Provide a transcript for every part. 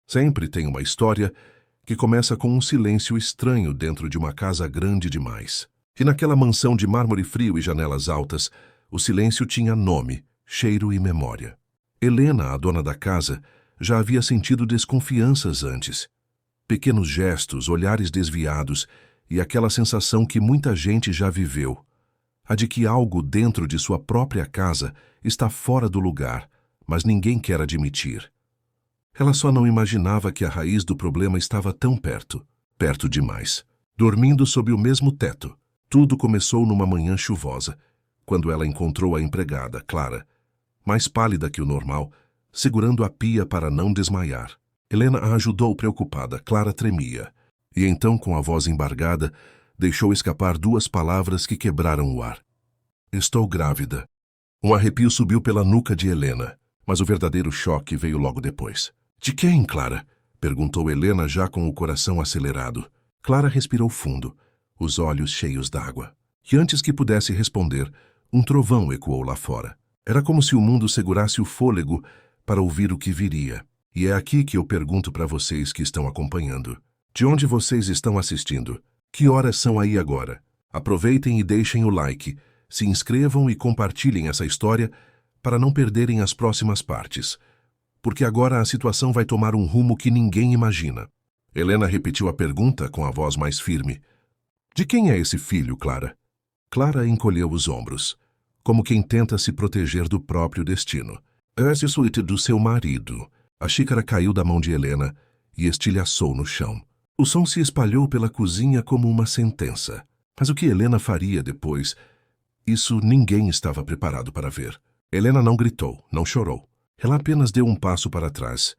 Sempre tem uma história que começa com um silêncio estranho dentro de uma casa grande demais. E naquela mansão de mármore frio e janelas altas, o silêncio tinha nome, cheiro e memória. Helena, a dona da casa, já havia sentido desconfianças antes. Pequenos gestos, olhares desviados e aquela sensação que muita gente já viveu, a de que algo dentro de sua própria casa está fora do lugar, mas ninguém quer admitir. Ela só não imaginava que a raiz do problema estava tão perto, perto demais. Dormindo sob o mesmo teto, tudo começou numa manhã chuvosa, quando ela encontrou a empregada, Clara, mais pálida que o normal, segurando a pia para não desmaiar. Helena a ajudou preocupada, Clara tremia, e então, com a voz embargada, deixou escapar duas palavras que quebraram o ar. Estou grávida. Um arrepio subiu pela nuca de Helena, mas o verdadeiro choque veio logo depois. De quem, Clara? Perguntou Helena já com o coração acelerado. Clara respirou fundo, os olhos cheios d'água. E antes que pudesse responder, um trovão ecoou lá fora. Era como se o mundo segurasse o fôlego para ouvir o que viria. E é aqui que eu pergunto para vocês que estão acompanhando. De onde vocês estão assistindo? Que horas são aí agora? Aproveitem e deixem o like, se inscrevam e compartilhem essa história para não perderem as próximas partes. Porque agora a situação vai tomar um rumo que ninguém imagina. Helena repetiu a pergunta com a voz mais firme. De quem é esse filho, Clara? Clara encolheu os ombros, como quem tenta se proteger do próprio destino. É do seu marido. A xícara caiu da mão de Helena e estilhaçou no chão. O som se espalhou pela cozinha como uma sentença. Mas o que Helena faria depois? Isso ninguém estava preparado para ver. Helena não gritou, não chorou. Ela apenas deu um passo para trás,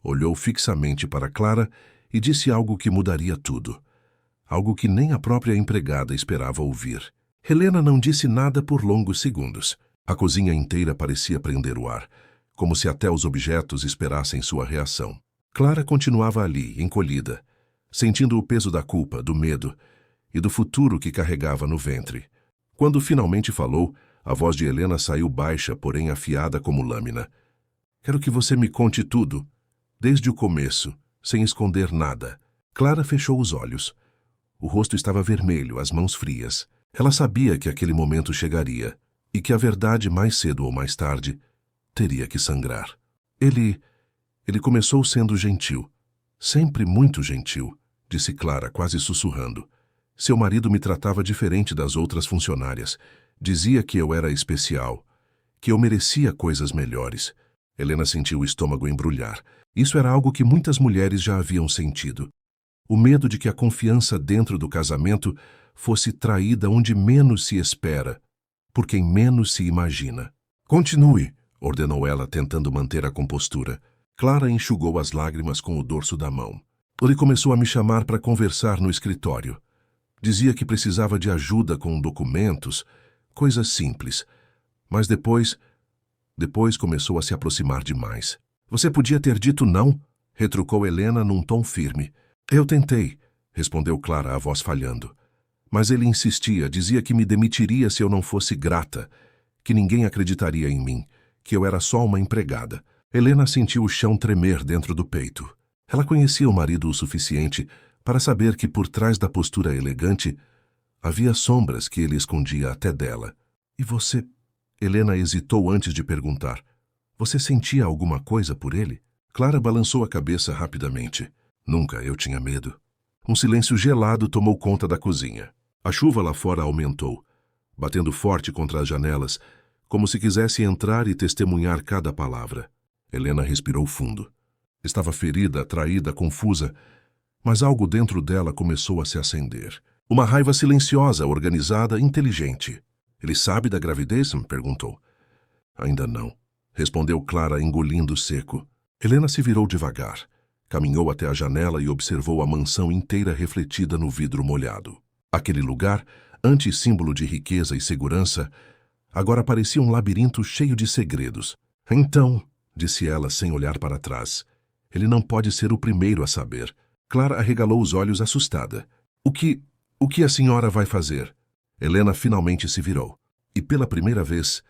olhou fixamente para Clara e disse algo que mudaria tudo. Algo que nem a própria empregada esperava ouvir. Helena não disse nada por longos segundos. A cozinha inteira parecia prender o ar, como se até os objetos esperassem sua reação. Clara continuava ali, encolhida, sentindo o peso da culpa, do medo e do futuro que carregava no ventre. Quando finalmente falou, a voz de Helena saiu baixa, porém afiada como lâmina. Quero que você me conte tudo, desde o começo, sem esconder nada. Clara fechou os olhos. O rosto estava vermelho, as mãos frias. Ela sabia que aquele momento chegaria e que a verdade, mais cedo ou mais tarde, teria que sangrar. Ele começou sendo gentil. Sempre muito gentil, disse Clara, quase sussurrando. Seu marido me tratava diferente das outras funcionárias. Dizia que eu era especial, que eu merecia coisas melhores. Helena sentiu o estômago embrulhar. Isso era algo que muitas mulheres já haviam sentido. O medo de que a confiança dentro do casamento fosse traída onde menos se espera, por quem menos se imagina. Continue, ordenou ela, tentando manter a compostura. Clara enxugou as lágrimas com o dorso da mão. Ele começou a me chamar para conversar no escritório. Dizia que precisava de ajuda com documentos, coisas simples. Mas depois começou a se aproximar demais. Você podia ter dito não, retrucou Helena num tom firme. Eu tentei, respondeu Clara, a voz falhando. Mas ele insistia, dizia que me demitiria se eu não fosse grata, que ninguém acreditaria em mim, que eu era só uma empregada. Helena sentiu o chão tremer dentro do peito. Ela conhecia o marido o suficiente para saber que por trás da postura elegante havia sombras que ele escondia até dela. E você? Helena hesitou antes de perguntar. Você sentia alguma coisa por ele? Clara balançou a cabeça rapidamente. Nunca eu tinha medo. Um silêncio gelado tomou conta da cozinha. A chuva lá fora aumentou, batendo forte contra as janelas, como se quisesse entrar e testemunhar cada palavra. Helena respirou fundo. Estava ferida, traída, confusa, mas algo dentro dela começou a se acender. Uma raiva silenciosa, organizada, inteligente. Ele sabe da gravidez? Perguntou. Ainda não, respondeu Clara, engolindo seco. Helena se virou devagar, caminhou até a janela e observou a mansão inteira refletida no vidro molhado. Aquele lugar, antes símbolo de riqueza e segurança, agora parecia um labirinto cheio de segredos. Então, disse ela sem olhar para trás, ele não pode ser o primeiro a saber. Clara arregalou os olhos assustada. O que a senhora vai fazer? Helena finalmente se virou. E pela primeira vez,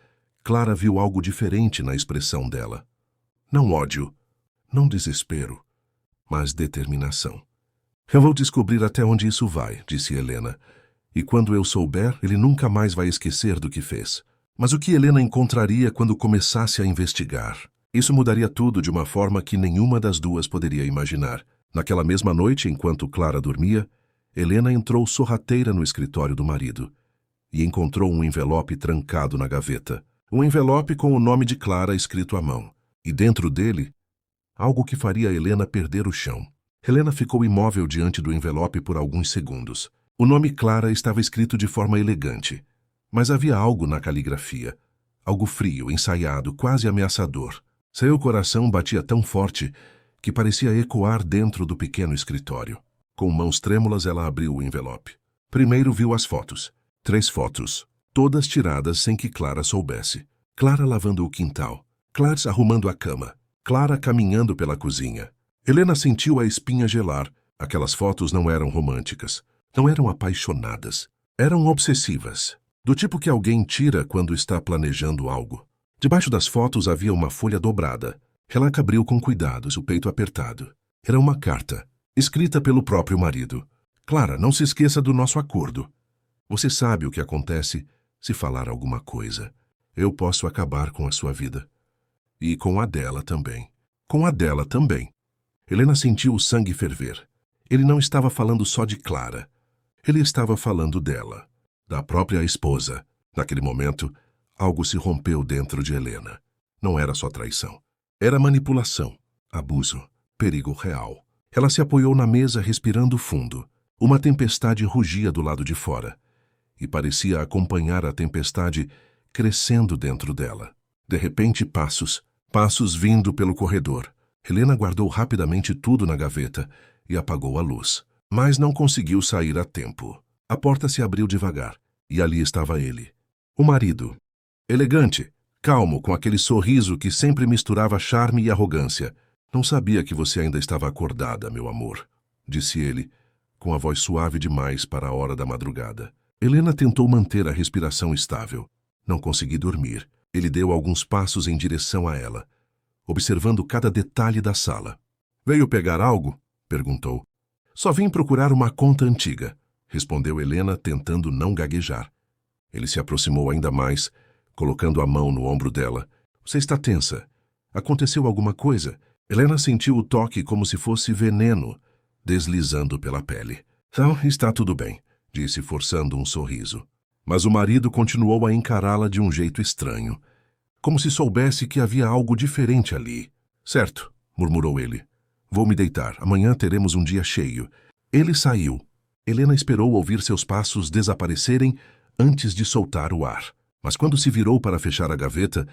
Clara viu algo diferente na expressão dela. Não ódio, não desespero, mas determinação. Eu vou descobrir até onde isso vai, disse Helena. E quando eu souber, ele nunca mais vai esquecer do que fez. Mas o que Helena encontraria quando começasse a investigar? Isso mudaria tudo de uma forma que nenhuma das duas poderia imaginar. Naquela mesma noite, enquanto Clara dormia, Helena entrou sorrateira no escritório do marido e encontrou um envelope trancado na gaveta. Um envelope com o nome de Clara escrito à mão. E dentro dele, algo que faria Helena perder o chão. Helena ficou imóvel diante do envelope por alguns segundos. O nome Clara estava escrito de forma elegante, mas havia algo na caligrafia. Algo frio, ensaiado, quase ameaçador. Seu coração batia tão forte que parecia ecoar dentro do pequeno escritório. Com mãos trêmulas, ela abriu o envelope. Primeiro viu as fotos. 3 fotos, todas tiradas sem que Clara soubesse. Clara lavando o quintal, Clara arrumando a cama, Clara caminhando pela cozinha. Helena sentiu a espinha gelar. Aquelas fotos não eram românticas, não eram apaixonadas. Eram obsessivas, do tipo que alguém tira quando está planejando algo. Debaixo das fotos havia uma folha dobrada. Ela abriu com cuidado, o peito apertado. Era uma carta, escrita pelo próprio marido. Clara, não se esqueça do nosso acordo. Você sabe o que acontece se falar alguma coisa. Eu posso acabar com a sua vida. E com a dela também. Com a dela também. Helena sentiu o sangue ferver. Ele não estava falando só de Clara. Ele estava falando dela, da própria esposa. Naquele momento, algo se rompeu dentro de Helena. Não era só traição. Era manipulação, abuso, perigo real. Ela se apoiou na mesa, respirando fundo. Uma tempestade rugia do lado de fora. E parecia acompanhar a tempestade crescendo dentro dela. De repente, passos vindo pelo corredor. Helena guardou rapidamente tudo na gaveta e apagou a luz. Mas não conseguiu sair a tempo. A porta se abriu devagar, e ali estava ele. O marido. Elegante, calmo, com aquele sorriso que sempre misturava charme e arrogância. Não sabia que você ainda estava acordada, meu amor, disse ele, com a voz suave demais para a hora da madrugada. Helena tentou manter a respiração estável. Não consegui dormir. Ele deu alguns passos em direção a ela, observando cada detalhe da sala. Veio pegar algo? Perguntou. Só vim procurar uma conta antiga, respondeu Helena, tentando não gaguejar. Ele se aproximou ainda mais, colocando a mão no ombro dela. Você está tensa. Aconteceu alguma coisa? Helena sentiu o toque como se fosse veneno, deslizando pela pele. Não, está tudo bem, disse, forçando um sorriso. Mas o marido continuou a encará-la de um jeito estranho, como se soubesse que havia algo diferente ali. Certo, murmurou ele. Vou me deitar. Amanhã teremos um dia cheio. Ele saiu. Helena esperou ouvir seus passos desaparecerem antes de soltar o ar. Mas quando se virou para fechar a gaveta,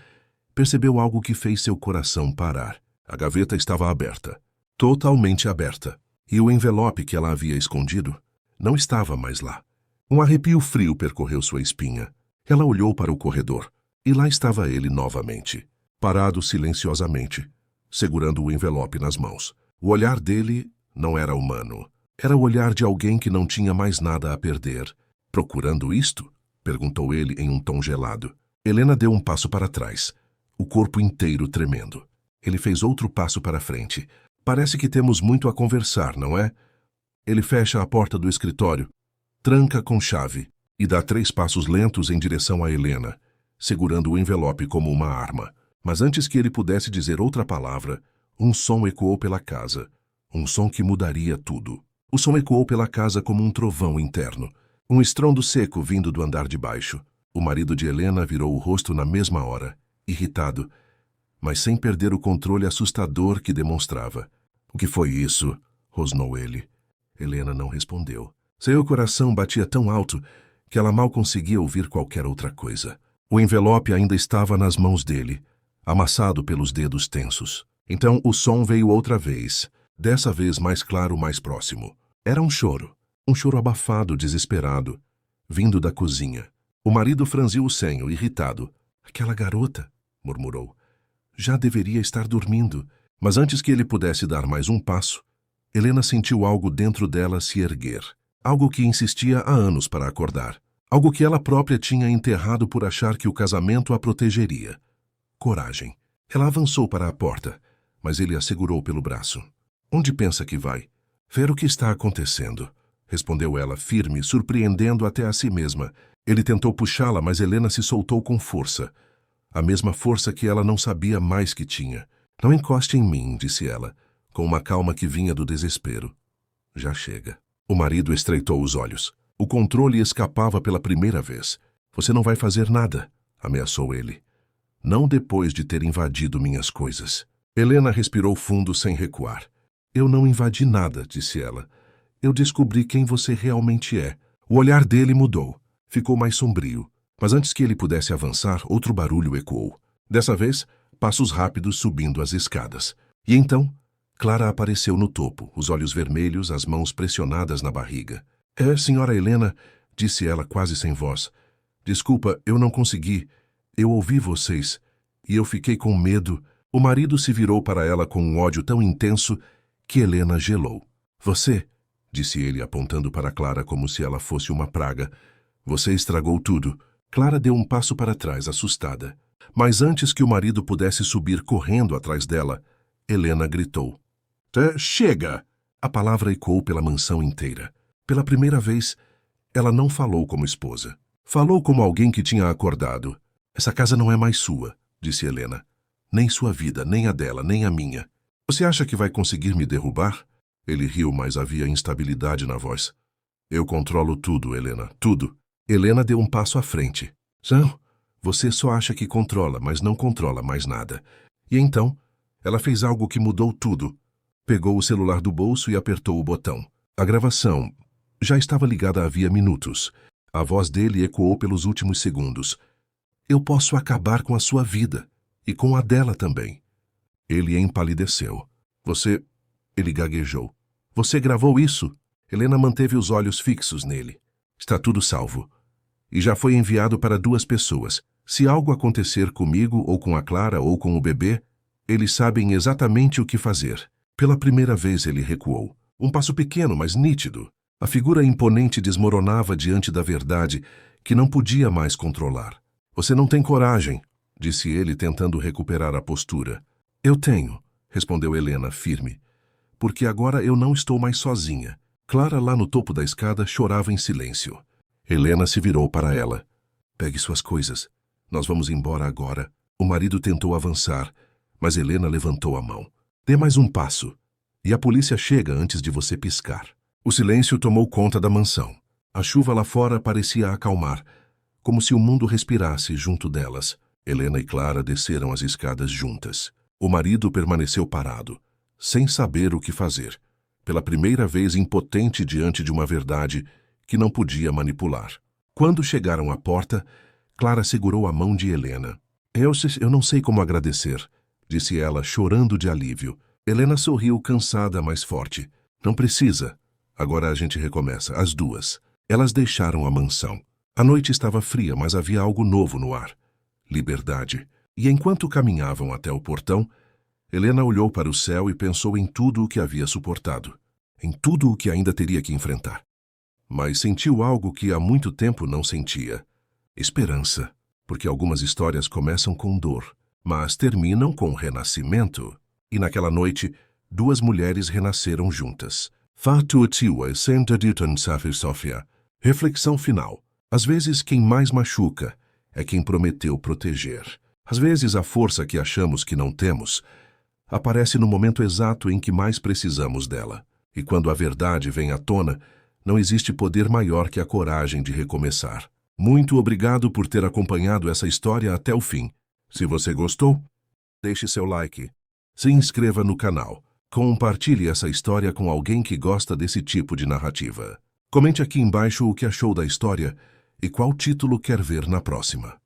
percebeu algo que fez seu coração parar. A gaveta estava aberta. Totalmente aberta. E o envelope que ela havia escondido não estava mais lá. Um arrepio frio percorreu sua espinha. Ela olhou para o corredor. E lá estava ele novamente, parado silenciosamente, segurando o envelope nas mãos. O olhar dele não era humano. Era o olhar de alguém que não tinha mais nada a perder. Procurando isto? Perguntou ele em um tom gelado. Helena deu um passo para trás, o corpo inteiro tremendo. Ele fez outro passo para frente. Parece que temos muito a conversar, não é? Ele fecha a porta do escritório, tranca com chave e dá 3 passos lentos em direção a Helena, segurando o envelope como uma arma. Mas antes que ele pudesse dizer outra palavra, um som ecoou pela casa. Um som que mudaria tudo. O som ecoou pela casa como um trovão interno. Um estrondo seco vindo do andar de baixo. O marido de Helena virou o rosto na mesma hora, irritado, mas sem perder o controle assustador que demonstrava. O que foi isso? Rosnou ele. Helena não respondeu. Seu coração batia tão alto que ela mal conseguia ouvir qualquer outra coisa. O envelope ainda estava nas mãos dele, amassado pelos dedos tensos. Então o som veio outra vez, dessa vez mais claro, mais próximo. Era um choro abafado, desesperado, vindo da cozinha. O marido franziu o senho, irritado. Aquela garota, murmurou. Já deveria estar dormindo. Mas antes que ele pudesse dar mais um passo, Helena sentiu algo dentro dela se erguer. Algo que insistia há anos para acordar. Algo que ela própria tinha enterrado por achar que o casamento a protegeria. Coragem. Ela avançou para a porta, mas ele a segurou pelo braço. Onde pensa que vai? Ver o que está acontecendo, respondeu ela, firme, surpreendendo até a si mesma. Ele tentou puxá-la, mas Helena se soltou com força. A mesma força que ela não sabia mais que tinha. Não encoste em mim, disse ela, com uma calma que vinha do desespero. Já chega. O marido estreitou os olhos. O controle escapava pela primeira vez. Você não vai fazer nada, ameaçou ele. Não depois de ter invadido minhas coisas. Helena respirou fundo sem recuar. Eu não invadi nada, disse ela. Eu descobri quem você realmente é. O olhar dele mudou. Ficou mais sombrio. Mas antes que ele pudesse avançar, outro barulho ecoou. Dessa vez, passos rápidos subindo as escadas. E então, Clara apareceu no topo, os olhos vermelhos, as mãos pressionadas na barriga. É, senhora Helena, disse ela quase sem voz. Desculpa, eu não consegui. Eu ouvi vocês. E eu fiquei com medo. O marido se virou para ela com um ódio tão intenso que Helena gelou. Você, disse ele apontando para Clara como se ela fosse uma praga. Você estragou tudo. Clara deu um passo para trás, assustada. Mas antes que o marido pudesse subir correndo atrás dela, Helena gritou. Chega! A palavra ecoou pela mansão inteira. Pela primeira vez, ela não falou como esposa. Falou como alguém que tinha acordado. Essa casa não é mais sua, disse Helena. Nem sua vida, nem a dela, nem a minha. Você acha que vai conseguir me derrubar? Ele riu, mas havia instabilidade na voz. Eu controlo tudo, Helena, tudo. Helena deu um passo à frente. Não, você só acha que controla, mas não controla mais nada. E então, ela fez algo que mudou tudo. Pegou o celular do bolso e apertou o botão. A gravação já estava ligada havia minutos. A voz dele ecoou pelos últimos segundos. Eu posso acabar com a sua vida. E com a dela também. Ele empalideceu. Você... Ele gaguejou. Você gravou isso? Helena manteve os olhos fixos nele. Está tudo salvo. E já foi enviado para 2 pessoas. Se algo acontecer comigo, ou com a Clara, ou com o bebê, eles sabem exatamente o que fazer. Pela primeira vez ele recuou. Um passo pequeno, mas nítido. A figura imponente desmoronava diante da verdade que não podia mais controlar. Você não tem coragem, disse ele, tentando recuperar a postura. Eu tenho, respondeu Helena, firme. Porque agora eu não estou mais sozinha. Clara, lá no topo da escada, chorava em silêncio. Helena se virou para ela. Pegue suas coisas. Nós vamos embora agora. O marido tentou avançar, mas Helena levantou a mão. Dê mais um passo. E a polícia chega antes de você piscar. O silêncio tomou conta da mansão. A chuva lá fora parecia acalmar, como se o mundo respirasse junto delas. Helena e Clara desceram as escadas juntas. O marido permaneceu parado, sem saber o que fazer, pela primeira vez impotente diante de uma verdade que não podia manipular. Quando chegaram à porta, Clara segurou a mão de Helena. Eu não sei como agradecer, disse ela, chorando de alívio. Helena sorriu, cansada, mas forte. Não precisa. Agora a gente recomeça, as 2. Elas deixaram a mansão. A noite estava fria, mas havia algo novo no ar. Liberdade. E enquanto caminhavam até o portão, Helena olhou para o céu e pensou em tudo o que havia suportado, em tudo o que ainda teria que enfrentar. Mas sentiu algo que há muito tempo não sentia. Esperança, porque algumas histórias começam com dor, mas terminam com renascimento. E naquela noite, 2 mulheres renasceram juntas. Fatuatiwa Sentaditan Safir Sofia. Reflexão final. Às vezes quem mais machuca é quem prometeu proteger. Às vezes a força que achamos que não temos aparece no momento exato em que mais precisamos dela. E quando a verdade vem à tona, não existe poder maior que a coragem de recomeçar. Muito obrigado por ter acompanhado essa história até o fim. Se você gostou, deixe seu like, se inscreva no canal, compartilhe essa história com alguém que gosta desse tipo de narrativa. Comente aqui embaixo o que achou da história e qual título quer ver na próxima.